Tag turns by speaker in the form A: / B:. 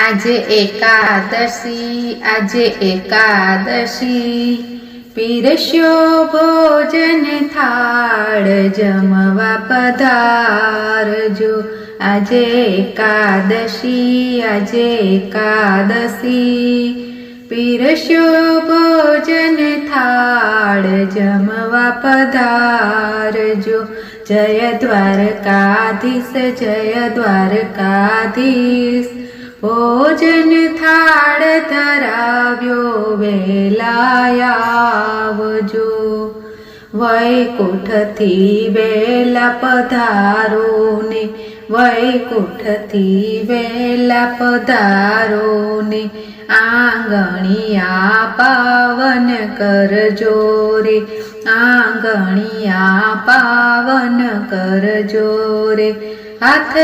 A: આજે એકાદશી પીરસ્યો ભોજન થાળ જમવા પધારજો। આજે એકાદશી પીરસ્યો ભોજન થાળ જમવા પધારજો। જય દ્વારકાધીશ ભોજન થાળ ધરાવ્યો વેલા આવજો। વૈકુંઠથી વેલા પધારો ને આંગણિયા પાવન કરજો રે હાથ